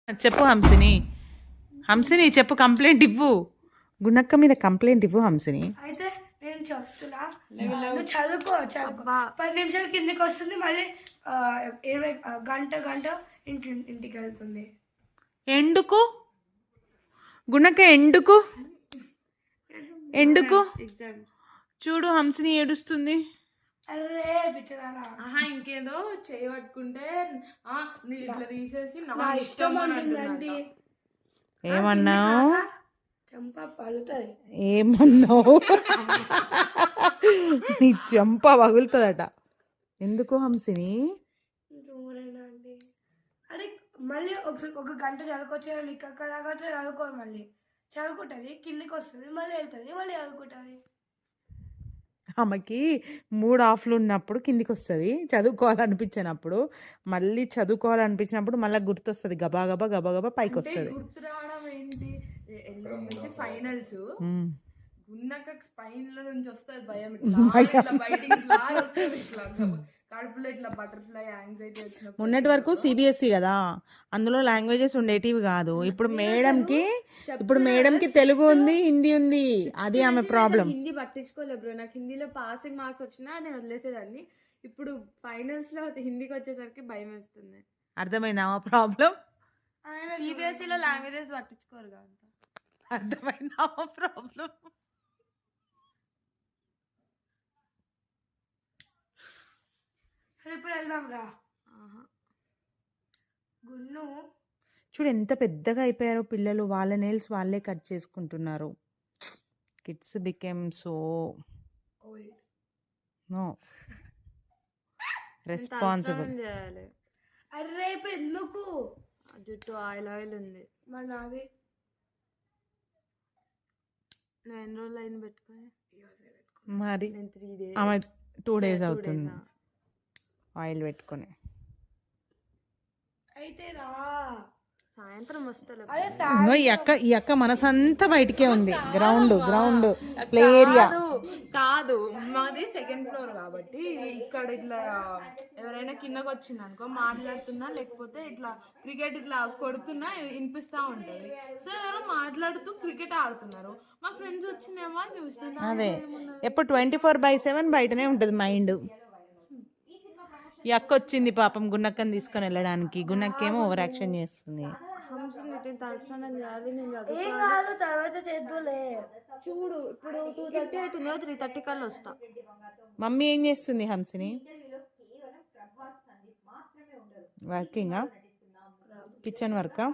చెప్పు హంసిని. హంసిని చెప్పు, కంప్లైంట్ ఇవ్వు. గుణక్క మీద కంప్లైంట్ ఇవ్వు హంసిని. అయితే నేను చెప్తున్నా, నువ్వు చదువుకో 10 నిమిషాలు కిందకి వస్తుంది, మళ్ళీ 20 గంట ఇంటికి వెళ్తుంది. ఎందుకు గుణక్క, ఎందుకు ఎందుకు చూడు హంసిని ఏడుస్తుంది. అరే పిచ్చదానా, ఇంకేదో చేయబట్టుకుంటే నీ ఇట్లా తీసేసి నా ఇష్టం అంటుందండి. ఏమన్నావు? చెంప పలుతుంది. ఏమన్నావు? నీ చెంప పగులుతుందట. ఎందుకు హంసిని? దూరేనా అండి? అరే మళ్ళీ ఒక గంట చదువుకోవచ్చు, నీకు చదువుకోవాలి, మళ్ళీ చదువుకుంటుంది, కిందికి వస్తుంది, మళ్ళీ వెళ్తుంది, మళ్ళీ చదువుకుంటుంది. ఆమెకి 3 ఆఫ్లు ఉన్నప్పుడు కిందికి వస్తుంది, చదువుకోవాలనిపించినప్పుడు మళ్ళీ చదువుకోవాలనిపించినప్పుడు మళ్ళీ గుర్తొస్తుంది, గబా గబా గబా గబా పైకి వస్తుంది. గుర్తు రావడం ఏంటి? ఎల్లుండి ఫైనల్స్, గున్నక స్పైన్ లో నుంచి వస్తుంది భయం, ఇట్లా బయటికి ఇట్లా వస్తుంది, ఇట్లా కడుపులో ఇట్లా బటర్ఫ్లై యాంగ్జైటీ వచ్చినప్పుడు. మొన్నటి వరకు సిబిఎస్ఈ కదా, అందులో లాంగ్వేజెస్ ఉండేటివి కాదు. ఇప్పుడు మేడంకి తెలుగు ఉంది, హిందీ ఉంది, అది ఆమె ప్రాబ్లం. హిందీ పట్టించుకోలేదు బ్రో, నాకు హిందీలో పాసింగ్ మార్క్స్ వచ్చినా నేను వదిలేసేదాన్ని. ఇప్పుడు ఫైనల్స్ లో హిందీకి వచ్చేసరికి భయం వేస్తుంది. అర్థమైందా ఆ ప్రాబ్లం? సిబిఎస్ఈలో లాంగ్వేజెస్ పట్టించుకోరు కదా. అర్థమైందా ఆ ప్రాబ్లం? సరే ఇప్పుడు వెళ్దాం రా. గున్ను చూడు ఎంత పెద్దగా అయిపోయారో పిల్లలు, వాళ్ళ నెయిల్స్ వాళ్ళే కట్ చేసుకుంటున్నారు. Kids became so no responsible. చేయాలి. అరే ఇప్పుడు ఎందుకు? జుట్టు ఆయిల్ ఆయిల్ ఉంది. మరి నాది నువ్వు ఎన్ని రోజులు అయింది పెట్టుకొని? మరి నేను 3 days. ఆమె 2 days అవుతుంది ఆయిల్ పెట్టుకొని. అయితే రా, సాయంత్రం వస్తా. ఈ అక్క మనసంతా బయటికే ఉంది. గ్రౌండ్ ప్లే ఏరియా కాదు, మాది 2nd floor కాబట్టి ఇక్కడ ఇట్లా ఎవరైనా కిందకి వచ్చింది అనుకో, మాట్లాడుతున్నా లేకపోతే ఇట్లా క్రికెట్ ఇట్లా కొడుతున్నా వినిపిస్తా ఉంటది. సో ఎవరో మాట్లాడుతూ క్రికెట్ ఆడుతున్నారు, మా ఫ్రెండ్స్ వచ్చినేమో అని చూసిన. అదే ఎప్పుడు 24/7 బయటనే ఉంటుంది మైండ్. ఈ అక్క వచ్చింది పాపం గున్నక్కని తీసుకొని వెళ్ళడానికి. గున్నక్కేమో ఓవర్ యాక్షన్ చేస్తుంది. ఏం కాదు, తర్వాత చేద్దులే. చూడు ఇప్పుడు 2:30 అవుతుంది, 3:30 కల్లా వస్తా. మమ్మీ ఏం చేస్తుంది హంసిని? వర్కింగా? కిచెన్ వర్కా?